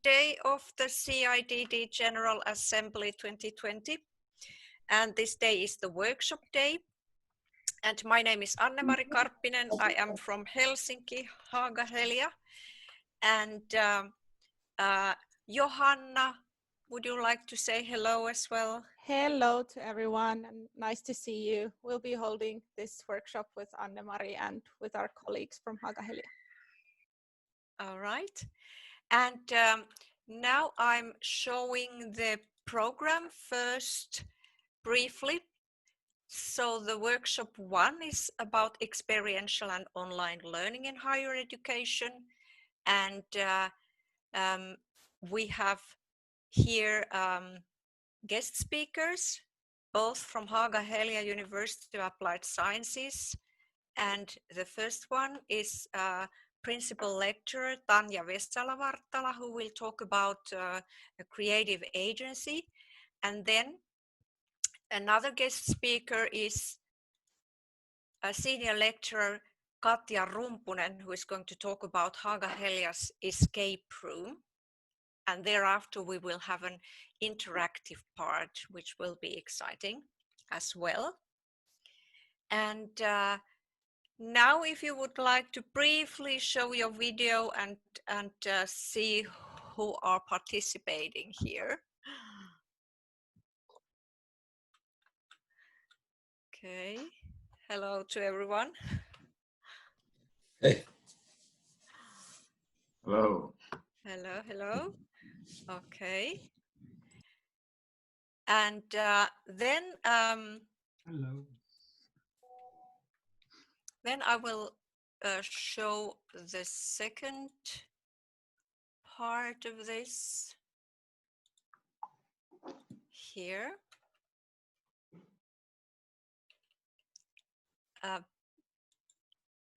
day of the CIDD General Assembly 2020, and this day is the workshop day. And my name is Anne-Mari Karppinen. I am from Helsinki, Haaga-Helia. And Johanna, would you like to say hello as well? Hello to everyone, and nice to see you. We'll be holding this workshop with Anne-Mari and with our colleagues from Haaga-Helia. All right. And now I'm showing the program first briefly. So the workshop 1 is about experiential and online learning in higher education. And we have here guest speakers, both from Haaga-Helia University of Applied Sciences. And the first one is Principal Lecturer Tanja Vesala-Vartala, who will talk about a creative agency. And then another guest speaker is a Senior Lecturer Katja Rumpunen, who is going to talk about Haaga-Helia's escape room. And thereafter we will have an interactive part, which will be exciting as well. And now if you would like to briefly show your video and see who are participating here. Okay, hello to everyone. Hey. Hello. Hello, hello. Okay. And then hello. Then I will show the second part of this here.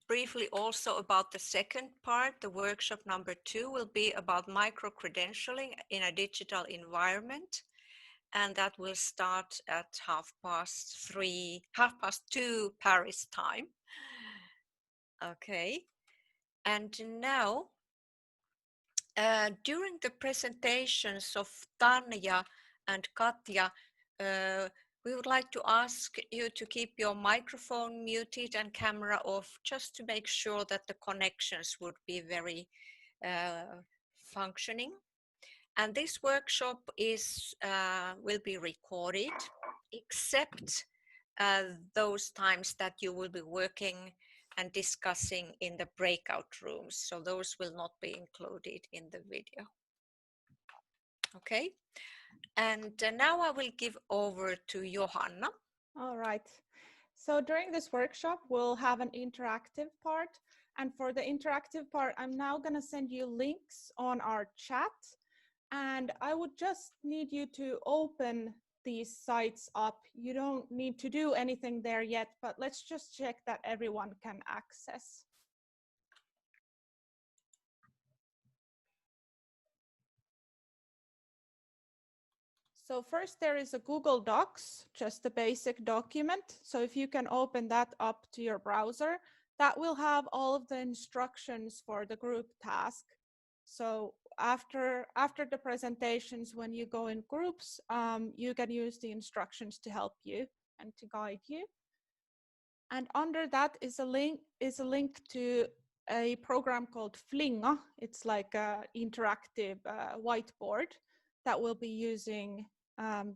Briefly also about the second part, the workshop number 2 will be about microcredentialing in a digital environment. And that will start at 2:30 Paris time. Okay. And now, during the presentations of Tanja and Katja, we would like to ask you to keep your microphone muted and camera off, just to make sure that the connections would be very functioning. And this workshop will be recorded, except those times that you will be working and discussing in the breakout rooms. So those will not be included in the video. Okay. And now I will give over to Johanna. All right. So during this workshop, we'll have an interactive part. And for the interactive part, I'm now going to send you links on our chat. And I would just need you to open these sites up. You don't need to do anything there yet, but let's just check that everyone can access. So first there is a Google Docs, just a basic document. So if you can open that up to your browser, that will have all of the instructions for the group task. So after the presentations, when you go in groups, you can use the instructions to help you and to guide you. And under that is a link to a program called Flinga. It's like an interactive whiteboard that we'll be using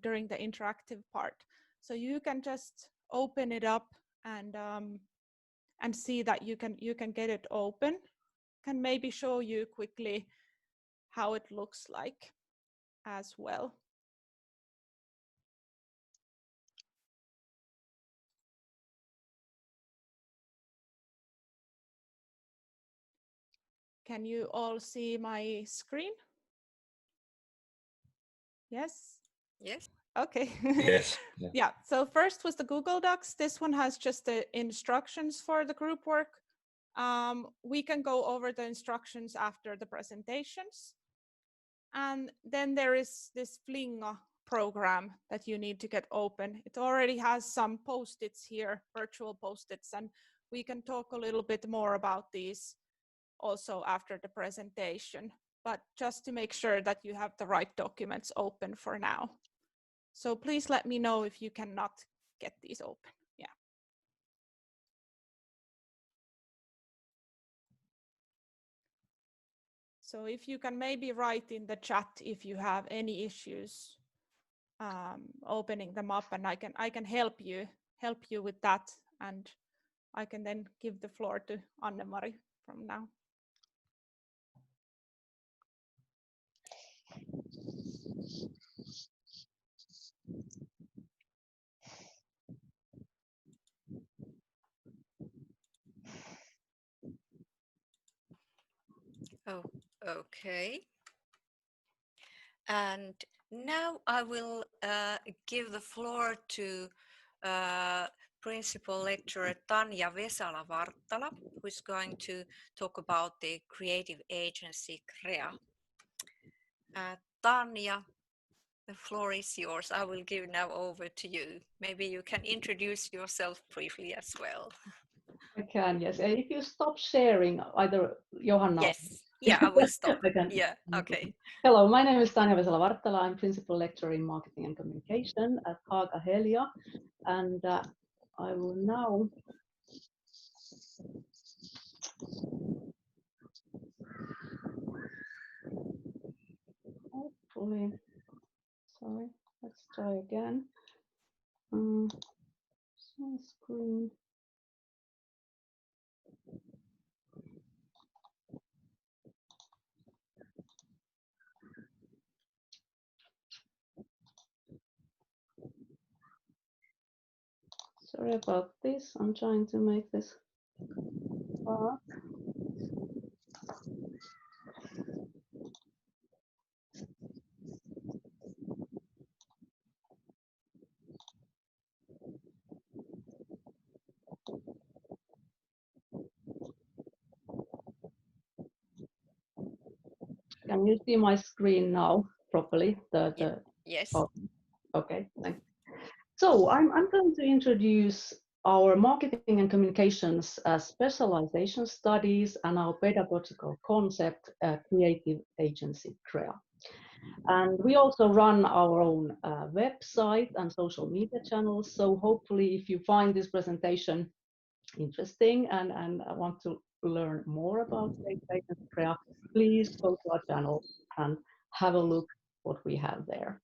during the interactive part. So you can just open it up and see that you can get it open. Can maybe show you quickly how it looks like as well. Can you all see my screen? Yes? Yes. Okay. Yes. Yeah, so first was the Google Docs. This one has just the instructions for the group work. We can go over the instructions after the presentations. And then there is this Flinga program that you need to get open. It already has some post-its here, virtual post-its, and we can talk a little bit more about these also after the presentation. but just to make sure that you have the right documents open for now. So please let me know if you cannot get these open. Yeah. So if you can maybe write in the chat if you have any issues opening them up, and I can help you with that, and I can then give the floor to Anne-Mari from now. Oh, okay. And now I will give the floor to Principal Lecturer Tanja Vesala-Varttala, who is going to talk about the creative agency Krea. Tanja, the floor is yours. I will give now over to you. Maybe you can introduce yourself briefly as well. I can, yes. If you stop sharing, either Johanna. Yes, yeah, I will stop. Yeah, okay. Hello, my name is Tanja Vesala-Varttala. I'm Principal Lecturer in Marketing and Communication at Haaga-Helia, and I will now hopefully, sorry, let's try again. Share screen. Sorry about this. I'm trying to make this work. Can you see my screen now properly? Yes. Oh, okay, thanks. So I'm going to introduce our marketing and communications specialization studies and our pedagogical concept, creative agency Krea. And we also run our own website and social media channels. So hopefully if you find this presentation interesting and want to learn more about creative agency Krea, please go to our channel and have a look what we have there.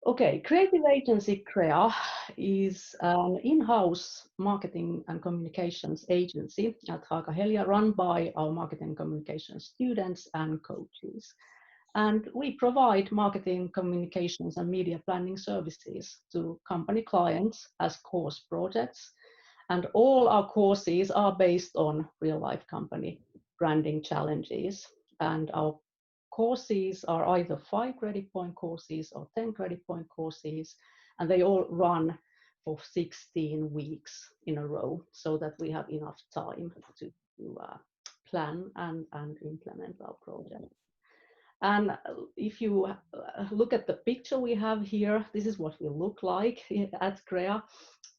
Okay, Creative Agency Krea is an in-house marketing and communications agency at Haaga-Helia run by our marketing and communications students and coaches. And we provide marketing, communications and media planning services to company clients as course projects. And all our courses are based on real-life company branding challenges. And our courses are either 5 credit point courses or 10 credit point courses, and they all run for 16 weeks in a row so that we have enough time to plan and implement our project. And if you look at the picture we have here, this is what we look like at Krea.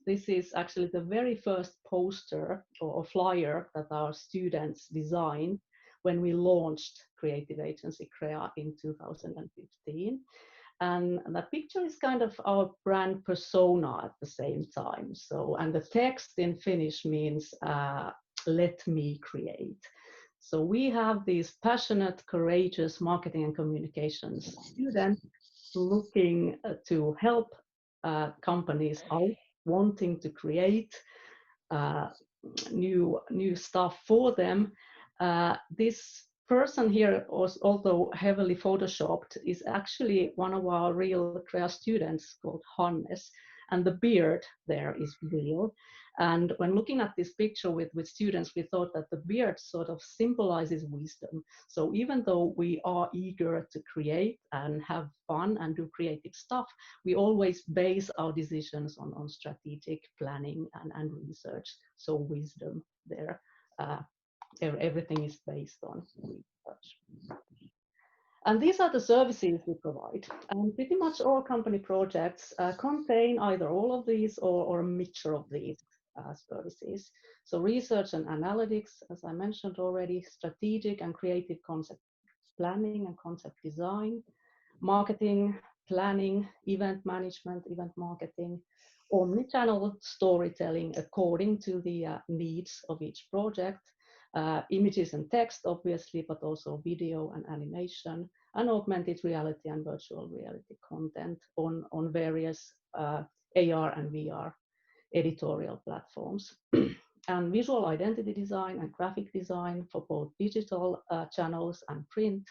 This is actually the very first poster or flyer that our students designed when we launched Creative Agency Krea in 2015. And that picture is kind of our brand persona at the same time. So, and the text in Finnish means, let me create. So we have these passionate, courageous marketing and communications students looking to help companies out, wanting to create new stuff for them. This person here, although heavily photoshopped, is actually one of our real Krea students called Hannes, and the beard there is real. And when looking at this picture with students, we thought that the beard sort of symbolizes wisdom. So even though we are eager to create and have fun and do creative stuff, we always base our decisions on strategic planning and research. So wisdom there. Everything is based on research. And these are the services we provide. And pretty much all company projects contain either all of these or a mixture of these services. So research and analytics, as I mentioned already, strategic and creative concept planning and concept design, marketing, planning, event management, event marketing, omnichannel storytelling according to the needs of each project, images and text, obviously, but also video and animation, and augmented reality and virtual reality content on various AR and VR editorial platforms. And visual identity design and graphic design for both digital channels and print.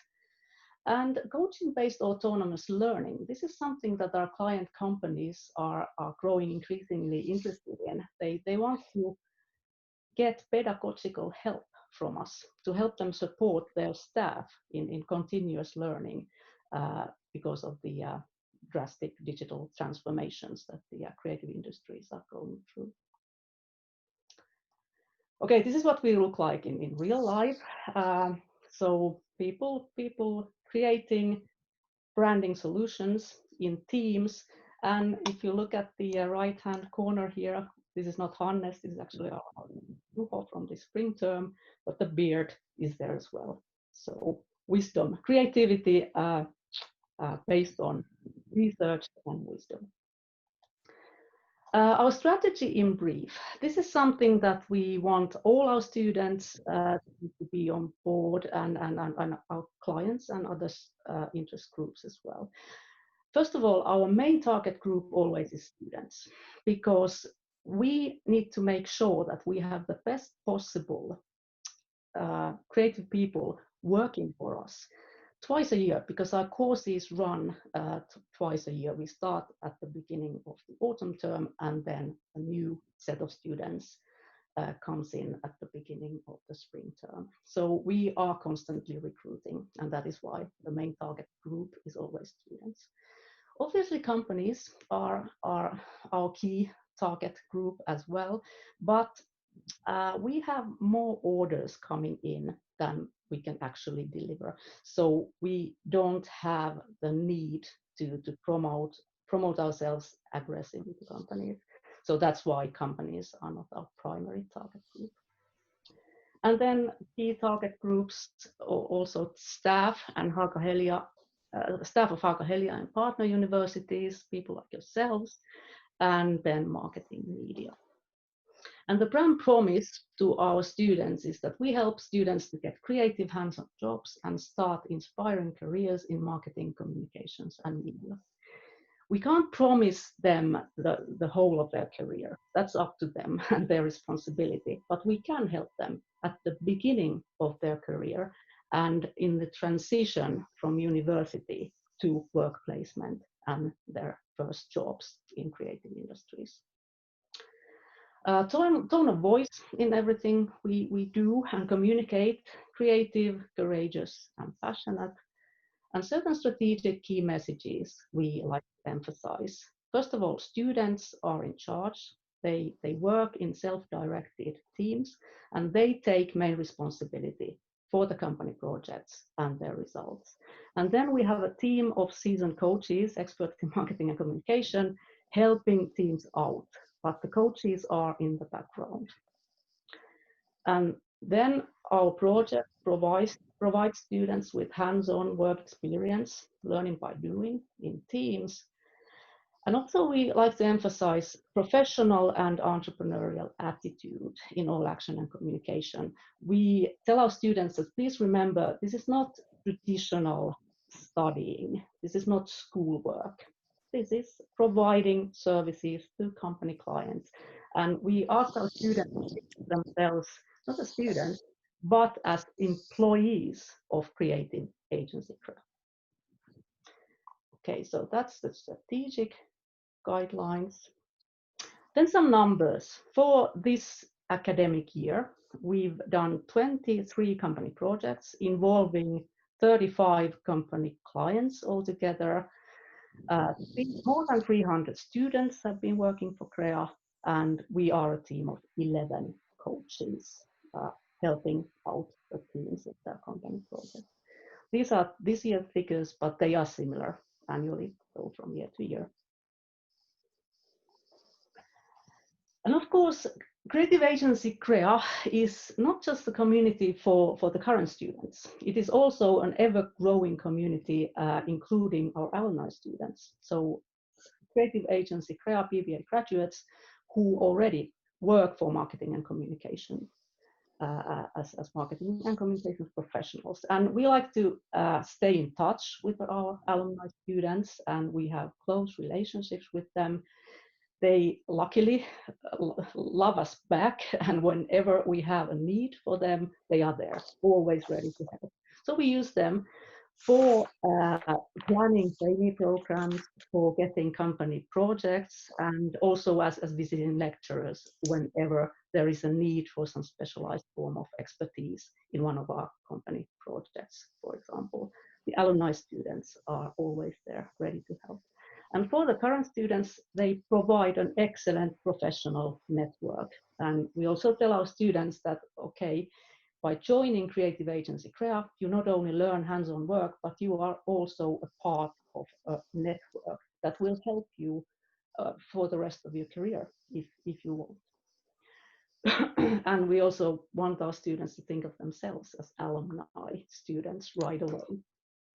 And coaching-based autonomous learning, this is something that our client companies are growing increasingly interested in. They want to get pedagogical help from us to help them support their staff in continuous learning because of the drastic digital transformations that the creative industries are going through. Okay, this is what we look like in real life. So people creating branding solutions in teams. And if you look at the right-hand corner here, this is not Hannes, this is actually our Juho from the spring term, but the beard is there as well. So wisdom, creativity based on research and wisdom. Our strategy in brief. This is something that we want all our students to be on board and our clients and other interest groups as well. First of all, our main target group always is students, because we need to make sure that we have the best possible creative people working for us twice a year, because our courses run twice a year. We start at the beginning of the autumn term, and then a new set of students comes in at the beginning of the spring term. So we are constantly recruiting, and that is why the main target group is always students. Obviously, companies are our key target group as well, but we have more orders coming in than we can actually deliver. So we don't have the need to promote ourselves aggressively to companies. So that's why companies are not our primary target group. And then key target groups, also staff and Haaga-Helia, staff of Haaga-Helia and partner universities, people like yourselves, and then marketing media. And the brand promise to our students is that we help students to get creative hands-on jobs and start inspiring careers in marketing, communications, and media. We can't promise them the whole of their career. That's up to them and their responsibility. But we can help them at the beginning of their career and in the transition from university to work placement and their first jobs in creative industries. Tone of voice in everything we do and communicate, creative, courageous, and passionate. And certain strategic key messages we like to emphasize. First of all, students are in charge. They work in self-directed teams, and they take main responsibility for the company projects and their results. And then we have a team of seasoned coaches, experts in marketing and communication, helping teams out, but the coaches are in the background. And then our project provides students with hands-on work experience, learning by doing in teams. And also we like to emphasize professional and entrepreneurial attitude in all action and communication. We tell our students that please remember, this is not traditional studying. This is not schoolwork. This is providing services to company clients. And we ask our students to think themselves, not as students, but as employees of creative agency Krka. Okay, so that's the strategic guidelines. Then some numbers. For this academic year, we've done 23 company projects involving 35 company clients altogether. More than 300 students have been working for Krka, and we are a team of 11 coaches helping out the teams of their company projects. These are this year's figures, but they are similar annually, so from year to year. And of course, Creative Agency Krka is not just a community for the current students. It is also an ever-growing community, including our alumni students. So Creative Agency Krka BBA graduates who already work for marketing and communication as marketing and communications professionals. And we like to stay in touch with our alumni students, and we have close relationships with them. They luckily love us back, and whenever we have a need for them, they are there, always ready to help. So we use them for planning trainee programs, for getting company projects, and also as visiting lecturers whenever there is a need for some specialized form of expertise in one of our company projects, for example. The alumni students are always there, ready to help. And for the current students, they provide an excellent professional network. And we also tell our students that, okay, by joining Creative Agency Krka, you not only learn hands-on work, but you are also a part of a network that will help you for the rest of your career, if you want. And we also want our students to think of themselves as alumni students right away,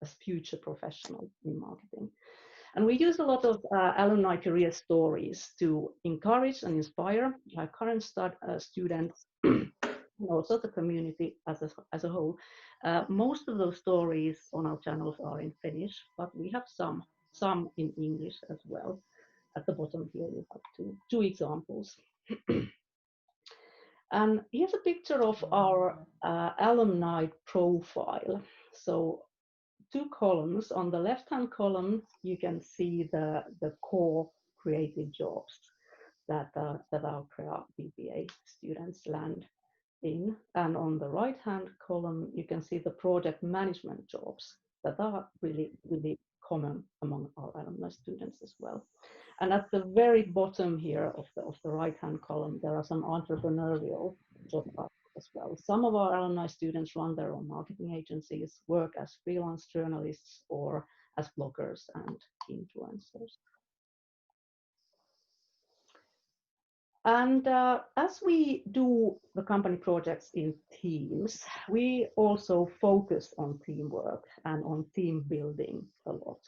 as future professionals in marketing. And we use a lot of alumni career stories to encourage and inspire our current students, and also the community as a whole. Most of those stories on our channels are in Finnish, but we have some in English as well. At the bottom here, you have two examples. And here's a picture of our alumni profile. So 2 columns. On the left-hand column, you can see the core creative jobs that our Krka BBA students land in. And on the right-hand column, you can see the project management jobs that are really, really common among our alumni students as well. And at the very bottom here of the right-hand column, there are some entrepreneurial jobs as well. Some of our alumni students run their own marketing agencies, work as freelance journalists, or as bloggers and influencers. And as we do the company projects in teams, we also focus on teamwork and on team building a lot.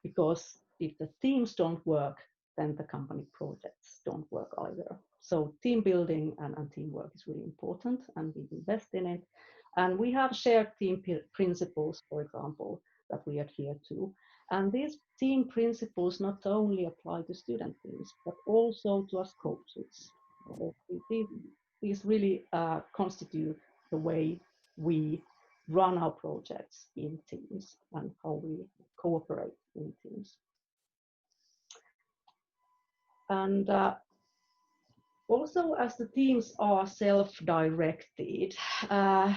Because if the teams don't work, then the company projects don't work either. So team building and teamwork is really important, and we invest in it. And we have shared team principles, for example, that we adhere to. And these team principles not only apply to student teams, but also to us coaches. So these really constitute the way we run our projects in teams and how we cooperate in teams. And also, as the teams are self-directed,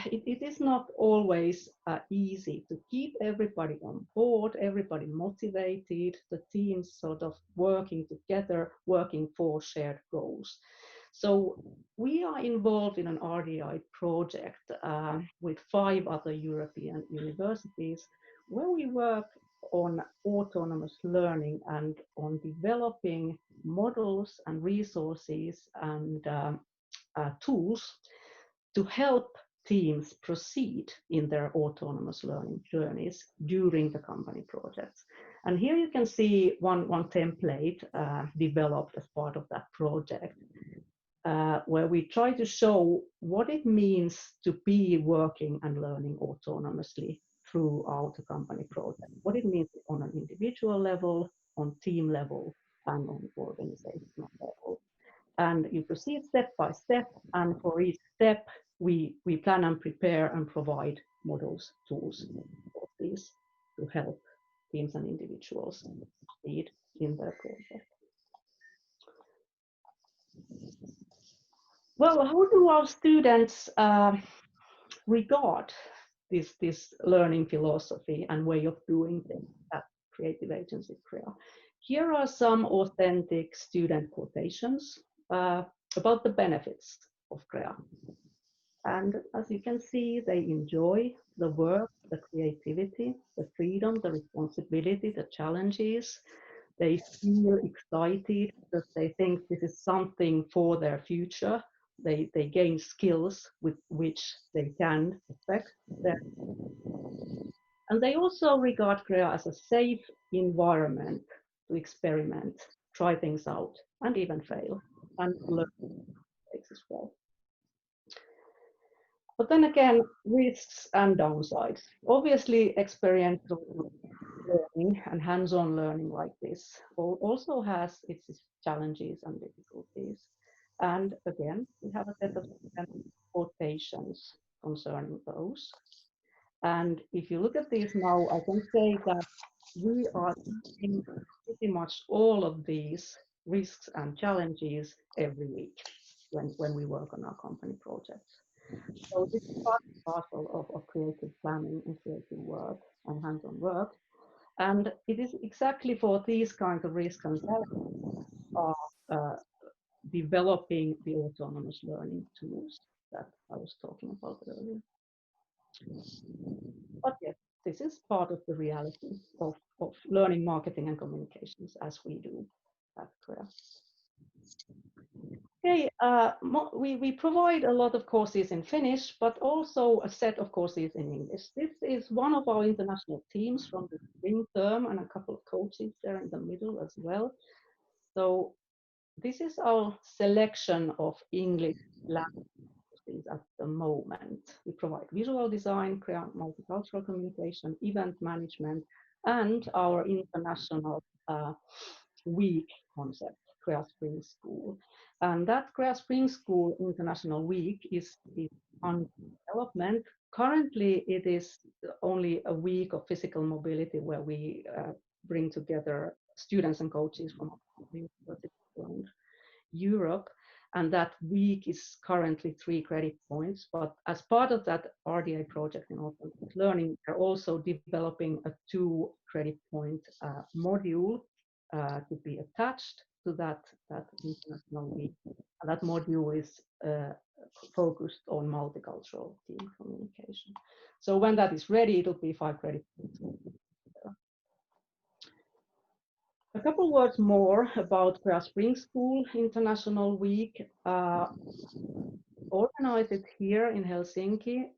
it is not always easy to keep everybody on board, everybody motivated, the teams sort of working together, working for shared goals. So we are involved in an RDI project with 5 other European universities where we work on autonomous learning and on developing models and resources and tools to help teams proceed in their autonomous learning journeys during the company projects. And here you can see one template developed as part of that project, where we try to show what it means to be working and learning autonomously throughout a company project, what it means on an individual level, on team level, and on organizational level. And you proceed step by step, and for each step, we plan and prepare and provide models, tools for these to help teams and individuals succeed in their project. Well, how do our students regard this learning philosophy and way of doing things at Creative Agency Krka? Here are some authentic student quotations about the benefits of Krka. And as you can see, they enjoy the work, the creativity, the freedom, the responsibility, the challenges. They feel excited because they think this is something for their future, they gain skills with which they can affect their. And they also regard Krka as a safe environment to experiment, try things out, and even fail, and learn mistakes as well. But then again, risks and downsides. Obviously, experiential learning and hands-on learning like this also has its challenges and difficulties. And again, we have a set of quotations concerning those. And if you look at these now, I can say that we are seeing pretty much all of these risks and challenges every week when we work on our company projects. So this is part and parcel of creative planning and creative work and hands-on work. And it is exactly for these kinds of risks and challenges are developing the autonomous learning tools that I was talking about earlier. But yes, this is part of the reality of learning, marketing, and communications as we do at Krka. Okay, we provide a lot of courses in Finnish, but also a set of courses in English. This is one of our international teams from the spring term and a couple of coaches there in the middle as well. So this is our selection of English language courses at the moment. We provide visual design, multicultural communication, event management, and our international week concept, Krka Spring School. And that Krka Spring School International Week is on development. Currently, it is only a week of physical mobility where we bring together students and coaches from universities around Europe. And that week is currently 3 credit points. But as part of that RDA project in autonomous learning, they're also developing a 2 credit point module to be attached to that international week. And that module is focused on multicultural team communication. So when that is ready, it'll be 5 credit points. A couple words more about Krka Spring School International Week. Organized here in Helsinki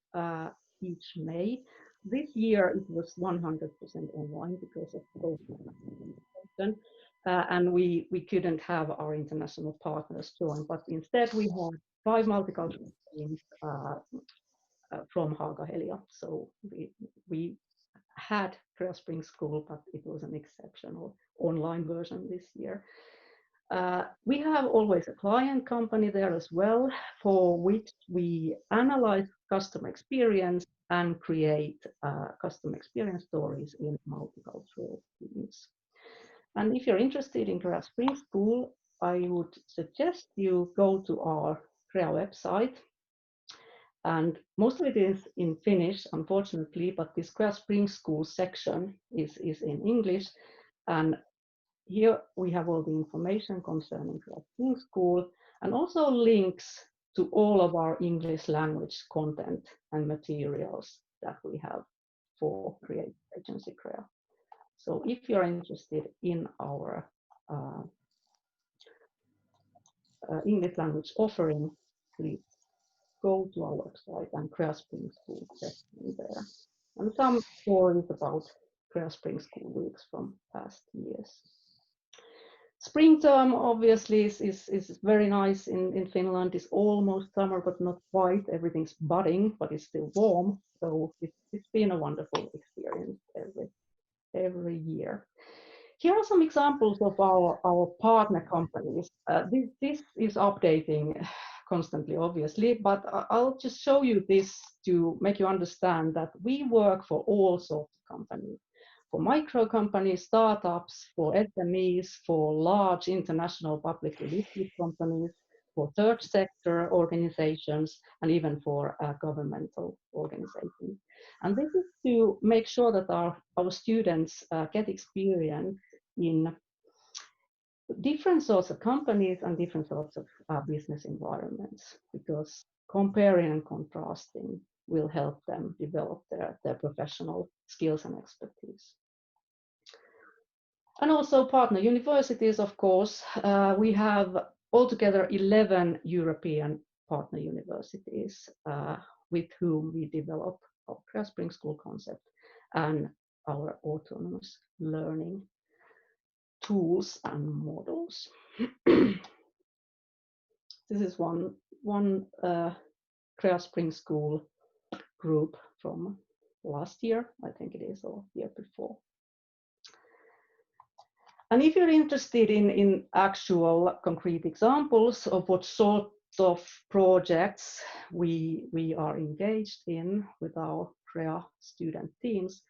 each May. This year it was 100% online because of COVID. And we couldn't have our international partners join, but instead we had 5 multicultural teams from Haaga-Helia. So we had Krka Spring School, but it was an exceptional online version this year. We have always a client company there as well, for which we analyze customer experience and create customer experience stories in multicultural teams. And if you're interested in Krka Spring School, I would suggest you go to our Krka website. And most of it is in Finnish, unfortunately, but this Krka Spring School section is in English. And here we have all the information concerning Krka Spring School and also links to all of our English language content and materials that we have for Creative Agency Krka. So if you're interested in our English language offering, please go to our website and Krka Spring School section there. And some stories about Krka Spring School weeks from past years. Spring term obviously is very nice in Finland. It's almost summer, but not quite. Everything's budding, but it's still warm. So it's been a wonderful experience every year. Here are some examples of our partner companies. This is updating constantly, obviously, but I'll just show you this to make you understand that we work for all sorts of companies. For micro companies, startups, for SMEs, for large international publicly listed companies, for third sector organizations, and even for governmental organizations. And this is to make sure that our students get experience in different sorts of companies and different sorts of business environments, because comparing and contrasting will help them develop their professional skills and expertise. And also partner universities, of course. We have altogether 11 European partner universities with whom we develop our Krka Spring School concept and our autonomous learning tools and models. This is one Krka Spring School group from last year, I think it is, or year before. And if you're interested in actual concrete examples of what sort of projects we are engaged in with our Krka student teams,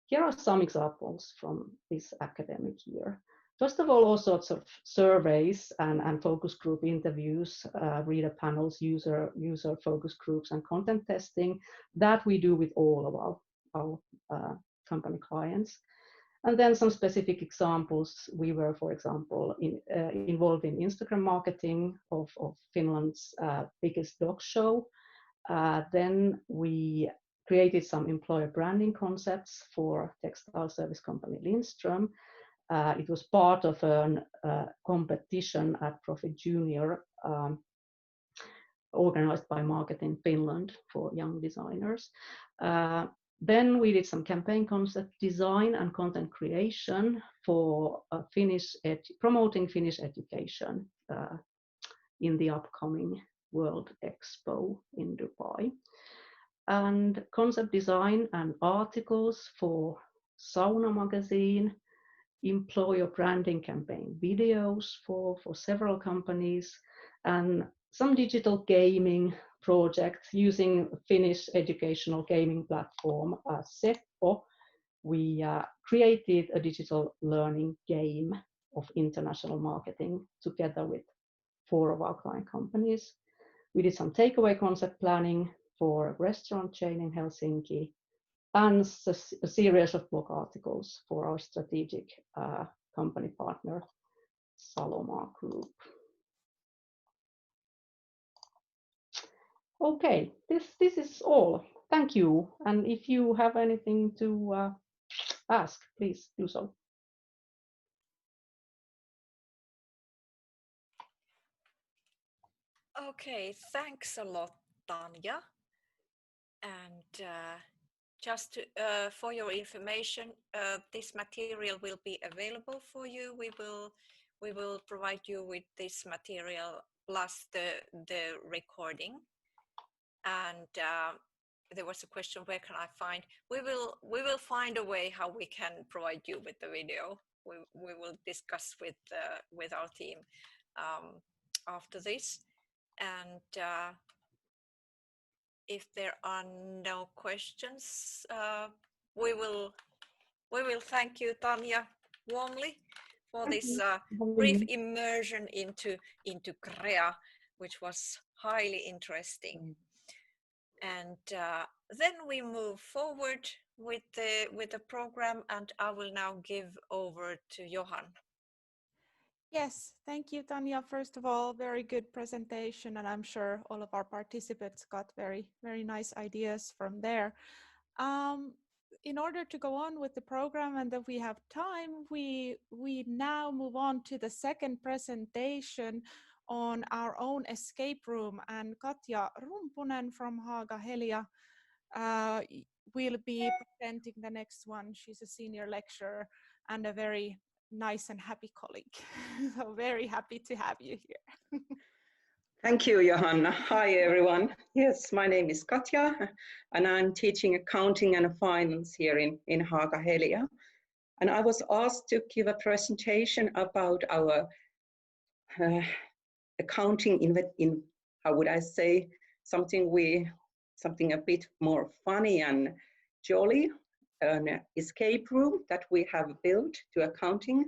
here are some examples from this academic year. First of all sorts of surveys and focus group interviews, reader panels, user focus groups, and content testing that we do with all of our company clients. And then some specific examples. We were, for example, involved in Instagram marketing of Finland's biggest dog show. Then we created some employer branding concepts for textile service company Lindström. It was part of a competition at Profit Junior organized by Marketing Finland for young designers. Then we did some campaign concept design and content creation for promoting Finnish education in the upcoming World Expo in Dubai. And concept design and articles for Sauna magazine, employer branding campaign videos for several companies, and some digital gaming projects using Finnish educational gaming platform Seppo. We created a digital learning game of international marketing together with 4 of our client companies. We did some takeaway concept planning for a restaurant chain in Helsinki, and a series of blog articles for our strategic company partner, Saloma Group. Okay, this is all. Thank you. And if you have anything to ask, please do so. Okay, thanks a lot, Tanja. And just for your information, this material will be available for you. We will provide you with this material plus the recording. And there was a question, where can I find? We will find a way how we can provide you with the video. We will discuss with our team after this. And if there are no questions, we will thank you, Tanja, warmly for this brief immersion into Krka, which was highly interesting. And then we move forward with the program, and I will now give over to Johan. Yes, thank you, Tanja. First of all, very good presentation, and I'm sure all of our participants got very, very nice ideas from there. In order to go on with the program and that we have time, we now move on to the second presentation on our own escape room, and Katja Rumpunen from Haaga-Helia will be presenting the next one. She's a senior lecturer and a very nice and happy colleague. So very happy to have you here. Thank you, Johanna. Hi, everyone. Yes, my name is Katja, and I'm teaching accounting and finance here in Haaga-Helia. And I was asked to give a presentation about our accounting in how would I say, something a bit more funny and jolly, an escape room that we have built to accounting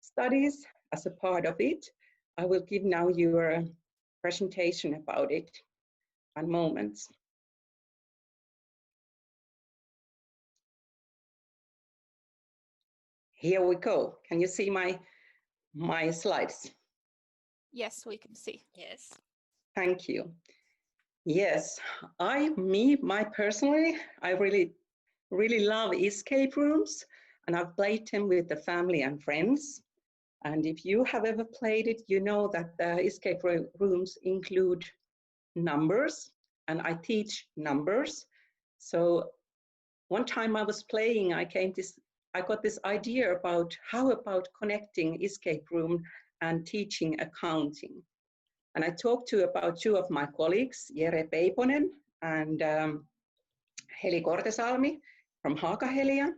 studies as a part of it. I will give now you a presentation about it in moments. Here we go. Can you see my slides? Yes, we can see. Yes. Thank you. Yes, personally, I really love escape rooms, and I've played them with the family and friends. And if you have ever played it, you know that the escape rooms include numbers and I teach numbers. So one time I was playing, I got this idea about how about connecting escape room and teaching accounting. And I talked to about two of my colleagues, Jere Peiponen and Heli Kortesalmi from Haaga-Helia,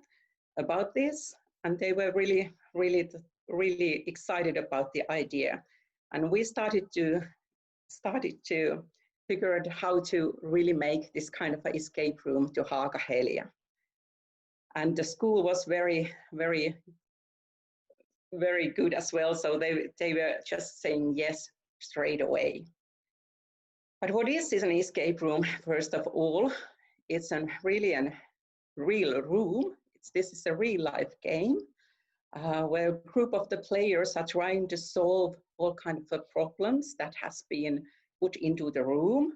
about this. And they were really, really, really excited about the idea. And we started to figure out how to really make this kind of an escape room to Haaga-Helia. And the school was very, very, very good as well. So they were just saying yes straight away. But what is an escape room? First of all, it's really a real room. This is a real life game where a group of the players are trying to solve all kinds of problems that has been put into the room.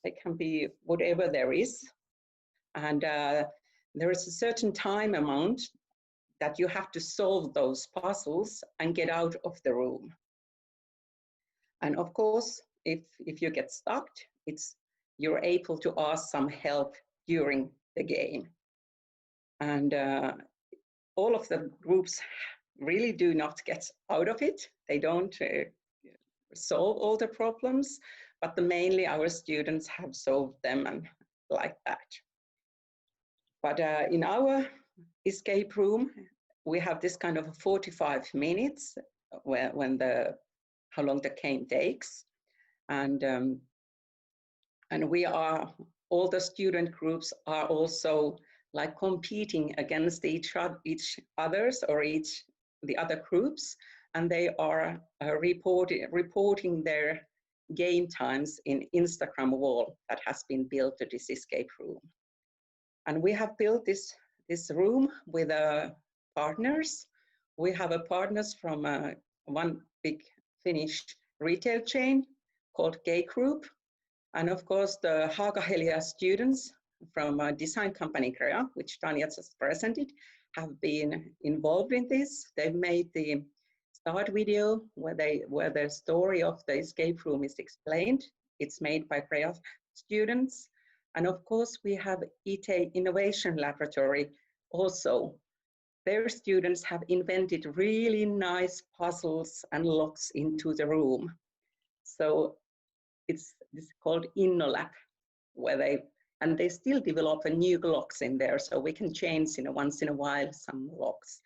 They can be whatever there is. And there is a certain time amount that you have to solve those puzzles and get out of the room. And of course, if you get stuck, you're able to ask some help during the game. And all of the groups really do not get out of it. They don't solve all the problems, but mainly our students have solved them and like that. But in our escape room, we have this kind of 45 minutes how long the game takes. And we are, all the student groups are also like competing against each others or the other groups, and they are reporting their game times in Instagram wall that has been built to this escape room. And we have built this room with partners. We have partners from one big Finnish retail chain called K Group, and of course the Haaga-Helia students from a design company Krka, which Tanja just presented, have been involved in this. They've made the start video where the story of the escape room is explained. It's made by Krka students. And of course, we have IT Innovation Laboratory also. Their students have invented really nice puzzles and locks into the room. So it's called InnoLab, where they still develop new locks in there, so we can change once in a while some locks.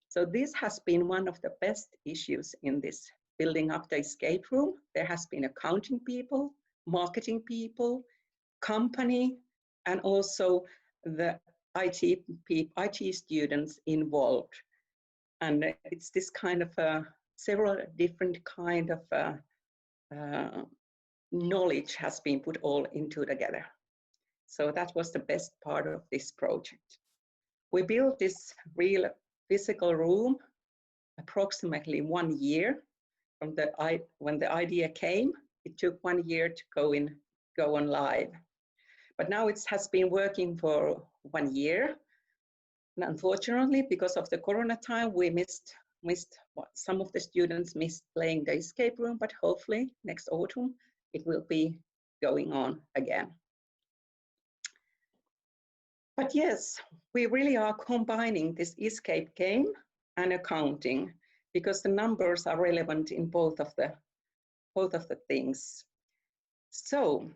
So this has been one of the best issues in this building up the escape room. There has been accounting people, marketing people, company, and also the IT students involved. And it's this kind of several different kind of knowledge has been put all into together. So that was the best part of this project. We built this real physical room approximately 1 year from when the idea came. It took 1 year to go on live. But now it has been working for 1 year. And unfortunately, because of the Corona time, we missed some of the students missed playing the escape room, but hopefully next autumn it will be going on again. But yes, we really are combining this escape game and accounting because the numbers are relevant in both of the things. So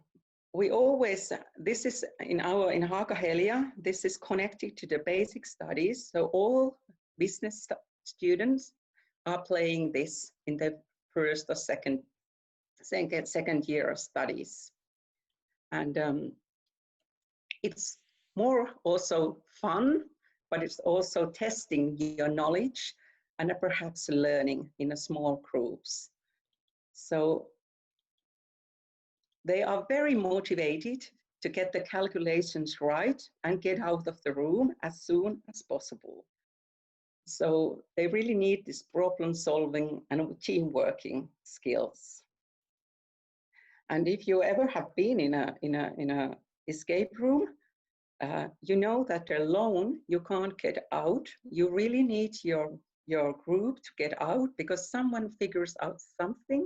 we always, this is in Haaga-Helia, this is connected to the basic studies. So all business students are playing this in the first or second year of studies. And it's more also fun, but it's also testing your knowledge and perhaps learning in small groups. So they are very motivated to get the calculations right and get out of the room as soon as possible. So they really need this problem solving and team working skills. And if you ever have been in a escape room, you know that alone you can't get out. You really need your group to get out because someone figures out something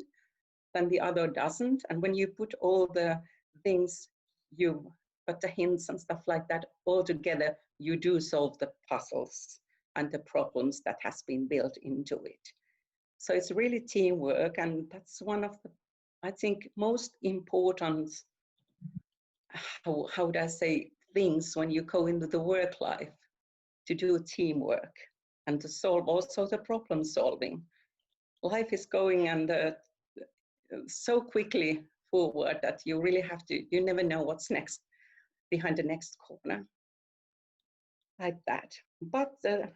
than the other doesn't. And when you put all the things, you put the hints and stuff like that all together, you do solve the puzzles and the problems that has been built into it. So it's really teamwork, and that's one of the, I think, most important, how would I say, things when you go into the work life, to do teamwork and to solve also the problem solving. Life is going and so quickly forward that you really have to, you never know what's next behind the next corner, like that. But the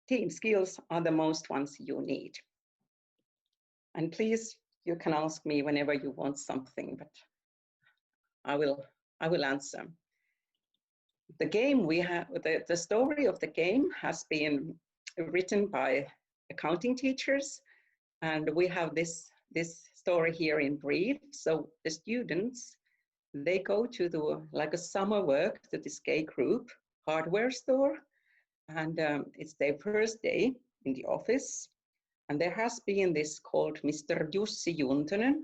team skills are the most ones you need. And please, you can ask me whenever you want something, but I will answer. The game we have, the story of the game has been written by accounting teachers, and we have this story here in brief. So the students, they go to the, like a summer work to this K Group hardware store, and it's their first day in the office. And there has been this called Mr. Jussi Juntonen,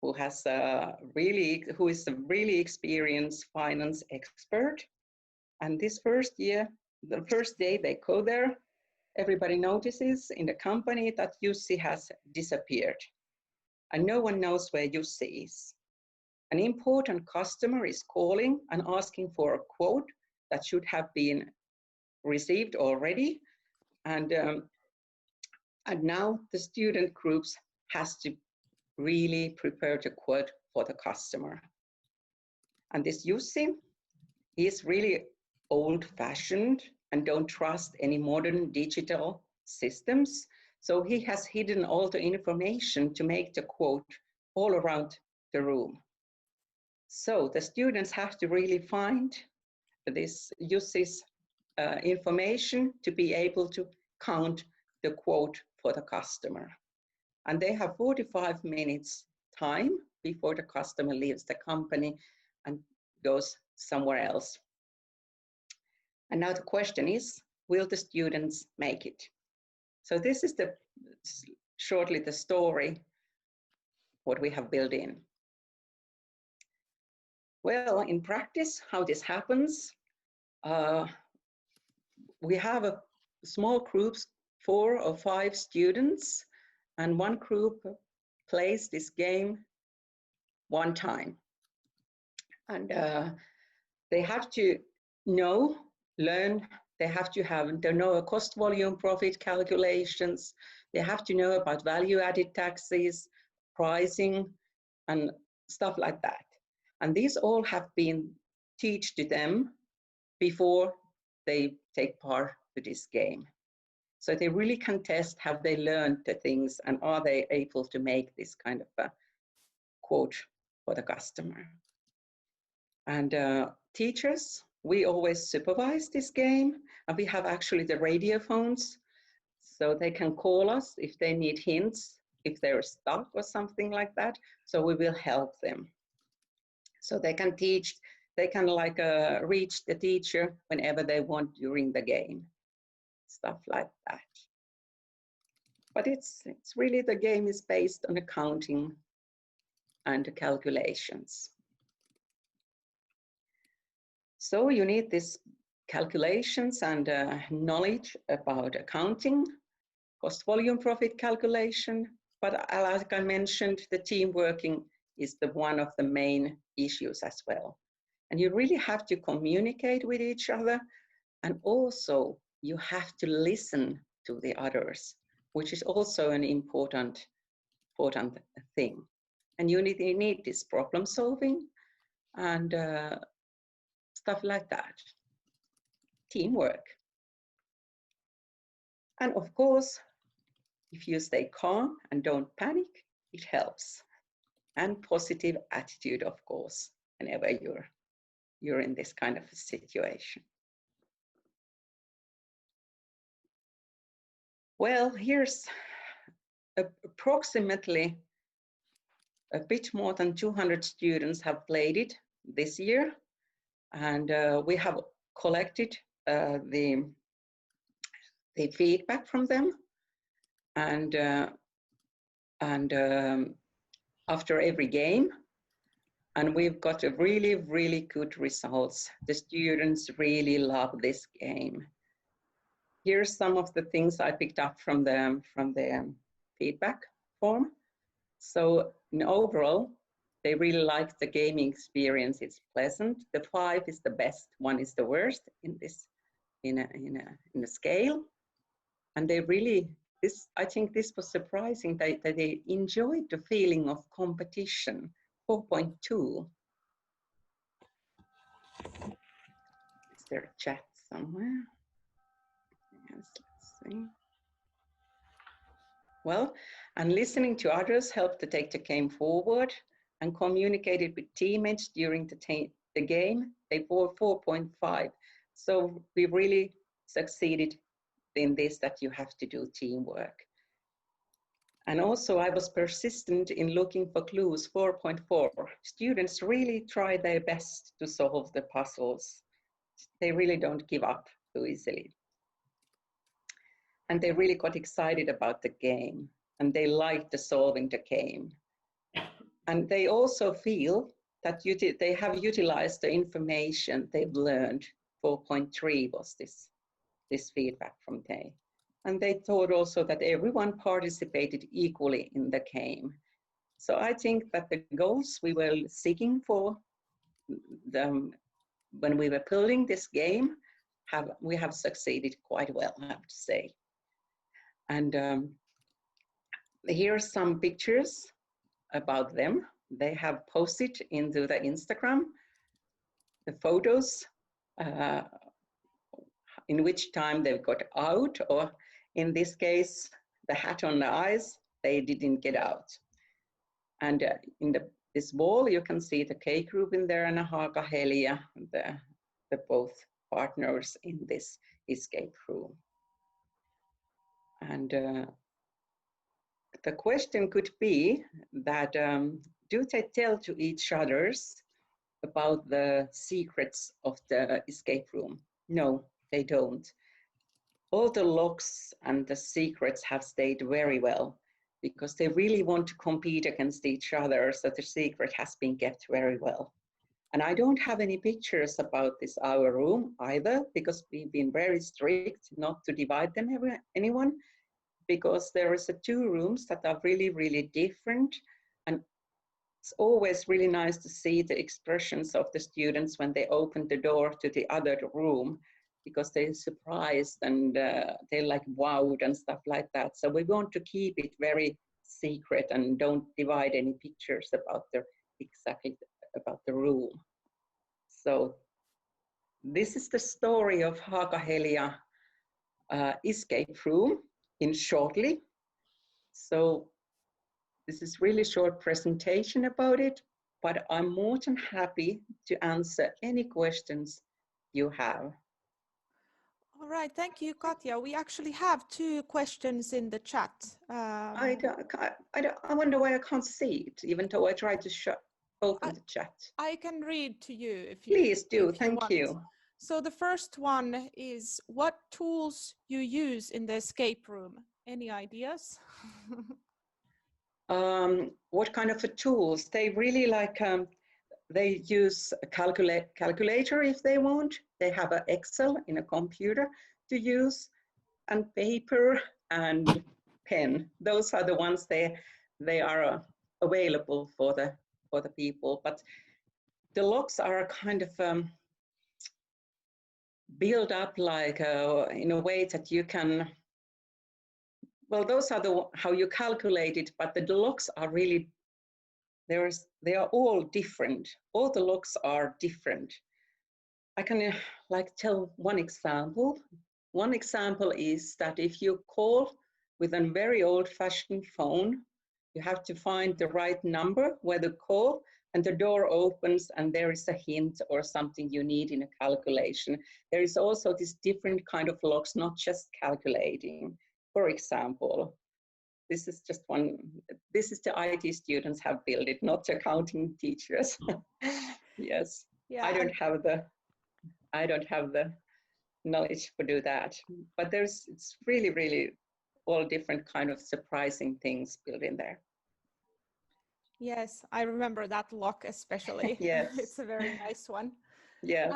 who is a really experienced finance expert. And this first year, the first day they go there, everybody notices in the company that Jussi has disappeared. And no one knows where Jussi is. An important customer is calling and asking for a quote that should have been received already. And now the student groups has to really prepare the quote for the customer. And this Jussi, he is really old-fashioned and don't trust any modern digital systems. So he has hidden all the information to make the quote all around the room. So the students have to really find this Jussi's information to be able to count the quote for the customer. And they have 45 minutes time before the customer leaves the company and goes somewhere else. And now the question is, will the students make it? So this is shortly the story, what we have built in. Well, in practice, how this happens, we have a small groups, 4 or 5 students, and one group plays this game one time. And they have to learn, they have to know cost volume profit calculations, they have to know about value-added taxes, pricing, and stuff like that. And these all have been taught to them before they take part to this game. So they really can test, have they learned the things, and are they able to make this kind of a quote for the customer. And teachers, we always supervise this game, and we have actually the radio phones, so they can call us if they need hints, if they're stuck or something like that, so we will help them. So they can teach, they can like reach the teacher whenever they want during the game, stuff like that. But it's really, the game is based on accounting and calculations. So you need these calculations and knowledge about accounting, cost volume profit calculation, but like I mentioned, the team working is one of the main issues as well. And you really have to communicate with each other, and also you have to listen to the others, which is also an important thing. And you need this problem solving and stuff like that. Teamwork. And of course, if you stay calm and don't panic, it helps. And positive attitude, of course, whenever you're in this kind of a situation. Well, here's approximately a bit more than 200 students have played it this year. And we have collected the feedback from them. And after every game. And we've got a really, really good results. The students really love this game. Here's some of the things I picked up from the feedback form. So in overall, they really like the gaming experience. It's pleasant. The 5 is the best, 1 is the worst in this in a scale. And they really, I think this was surprising that they enjoyed the feeling of competition. 4.2. Is there a chat somewhere? Yes, let's see. Well, and listening to others helped to take the game forward, and communicated with teammates during the game. They bought 4.5. So we really succeeded in this, that you have to do teamwork. And also I was persistent in looking for clues, 4.4. Students really try their best to solve the puzzles. They really don't give up too easily. And they really got excited about the game, and they liked the solving the game. And they also feel that they have utilized the information they've learned. 4.3 was this feedback from they. And they thought also that everyone participated equally in the game. So I think that the goals we were seeking for when we were building this game, we have succeeded quite well, I have to say. And here are some pictures about them. They have posted into the Instagram the photos in which time they've got out, or in this case, the hat on the eyes, they didn't get out. And in this wall, you can see the K group in there and a Haaga-Helia, the both partners in this escape room. And the question could be that, do they tell to each others about the secrets of the escape room? No, they don't. All the locks and the secrets have stayed very well, because they really want to compete against each other, so the secret has been kept very well. And I don't have any pictures about this our room either, because we've been very strict not to divide them anyone, because there is 2 rooms that are really, really different. And it's always really nice to see the expressions of the students when they open the door to the other room, because they're surprised and they're like wowed and stuff like that. So we want to keep it very secret and don't divide any pictures about exactly about the room. So this is the story of Haaga-Helia escape room in shortly. So this is really short presentation about it, but I'm more than happy to answer any questions you have. All right, thank you, Katja. We actually have 2 questions in the chat. I wonder why I can't see it, even though I tried to open the chat. I can read to you if you Please do, if thank you. So the first one is, what tools you use in the escape room? Any ideas? What kind of tools? They really like, they use a calculator if they want. They have an Excel in a computer to use, and paper and pen. Those are the ones they are available for the people. But the locks are kind of built up like in a way that you can. Well, those are how you calculate it, but the locks are really, they are all different. All the locks are different. I can like tell one example. One example is that if you call with a very old-fashioned phone, you have to find the right number where to call, and the door opens and there is a hint or something you need in a calculation. There is also this different kind of locks, not just calculating. For example, this is just one, this is the IT students have built it, not accounting teachers. Yes, yeah, I don't have the knowledge to do that, but it's really, really all different kind of surprising things built in there. Yes, I remember that lock especially. Yes. It's a very nice one. Yes.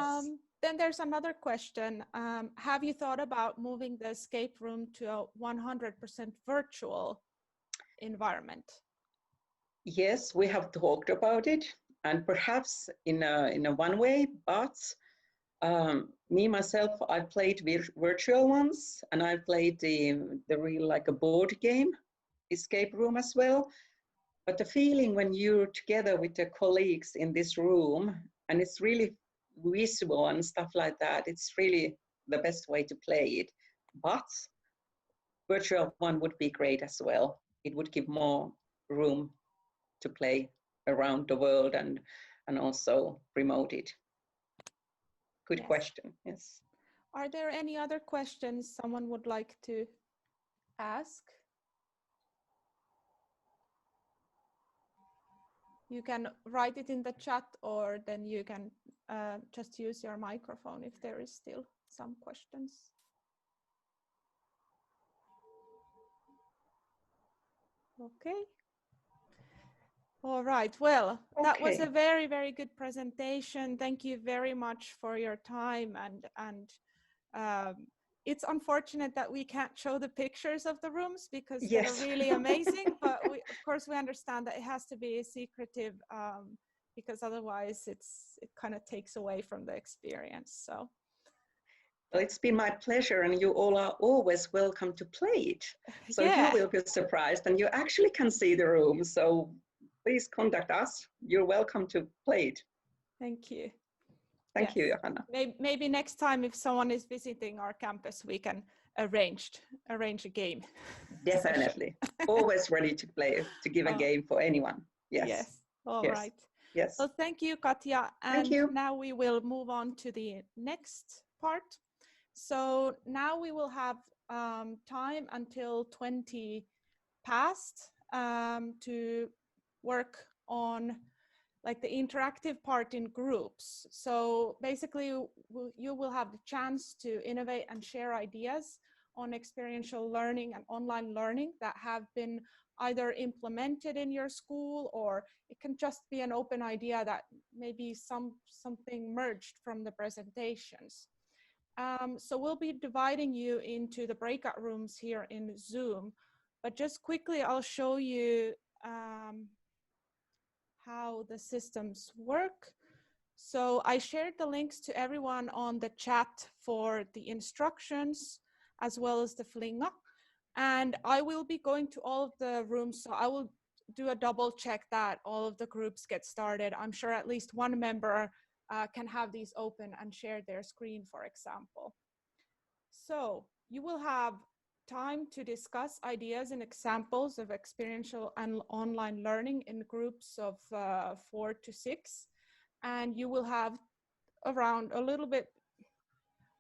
Then there's another question. Have you thought about moving the escape room to a 100% virtual environment? Yes, we have talked about it, and perhaps in a one way, but me myself, I played virtual ones, and I played the real like a board game escape room as well. But the feeling when you're together with the colleagues in this room, and it's really visible and stuff like that, it's really the best way to play it. But virtual one would be great as well. It would give more room to play around the world and also promote it. Good Yes. question. Yes. Are there any other questions someone would like to ask? You can write it in the chat, or then you can just use your microphone if there is still some questions. Okay. All right. Well, that was a very, very good presentation. Thank you very much for your time. And it's unfortunate that we can't show the pictures of the rooms because they're really amazing. But of course, we understand that it has to be secretive because otherwise it kind of takes away from the experience. So. Well, it's been my pleasure, and you all are always welcome to play it. So you will be surprised, and you actually can see the room. So please contact us. You're welcome to play it. Thank you. Thank you, Johanna. Maybe next time, if someone is visiting our campus, we can arrange a game. Definitely. Always ready to play, to give a game for anyone. Yes. Yes. All right. Yes. Well, thank you, Katja. And thank you. Now we will move on to the next part. So now we will have time until 20 past to work on like the interactive part in groups. So basically you will have the chance to innovate and share ideas on experiential learning and online learning that have been either implemented in your school, or it can just be an open idea that maybe something merged from the presentations. So we'll be dividing you into the breakout rooms here in Zoom, but just quickly I'll show you how the systems work. So I shared the links to everyone on the chat for the instructions as well as the Flinga. And I will be going to all of the rooms, so I will do a double check that all of the groups get started. I'm sure at least one member can have these open and share their screen, for example. So you will have time to discuss ideas and examples of experiential and online learning in groups of 4 to 6. And you will have around a little bit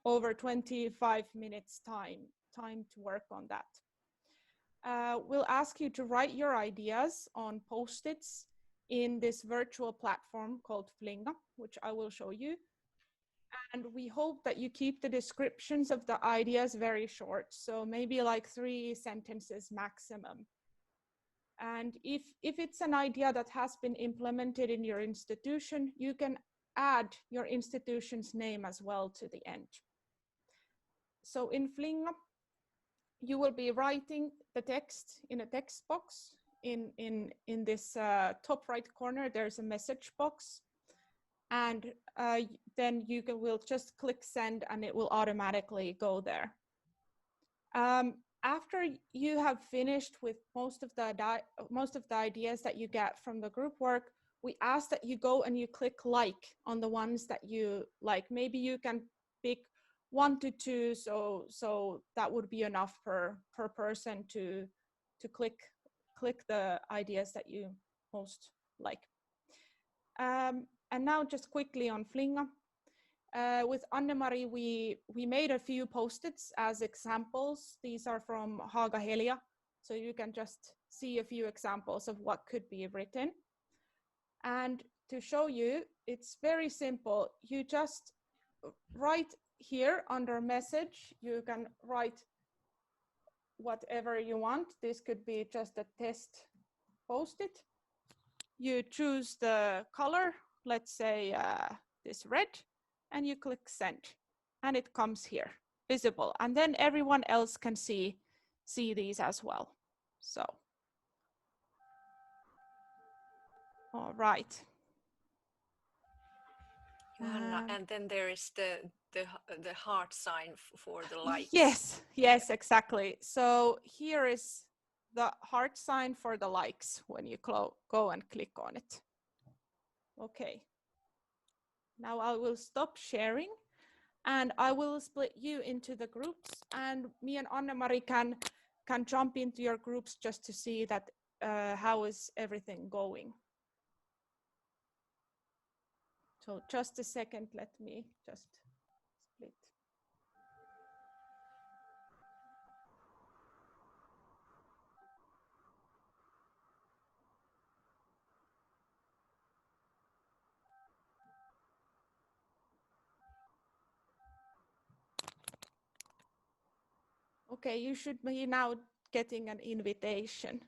over 25 minutes time to work on that. We'll ask you to write your ideas on Post-its in this virtual platform called Flinga, which I will show you. And we hope that you keep the descriptions of the ideas very short, so maybe like 3 sentences maximum. And if it's an idea that has been implemented in your institution, you can add your institution's name as well to the end. So in Flinga, you will be writing the text in a text box. In this top right corner, there's a message box. And then you will just click send and it will automatically go there. After you have finished with most of the ideas that you get from the group work, we ask that you go and you click like on the ones that you like. Maybe you can pick 1 to 2, so that would be enough per person to click the ideas that you most like. And now just quickly on Flinga. With Anne-Marie, we made a few Post-its as examples. These are from Haaga-Helia, so you can just see a few examples of what could be written. And to show you, it's very simple. You just write here under message, you can write whatever you want. This could be just a test Post-it. you choose the color, let's say this red, and you click send, and it comes here, visible, and then everyone else can see these as well. So, all right. Johanna, and then there is the heart sign for the likes. Yes, yes, exactly. So here is the heart sign for the likes when you go and click on it. Okay. Now I will stop sharing and I will split you into the groups, and me and Anne-Mari can jump into your groups just to see that how is everything going. So just a second, let me just split. Okay, you should be now getting an invitation.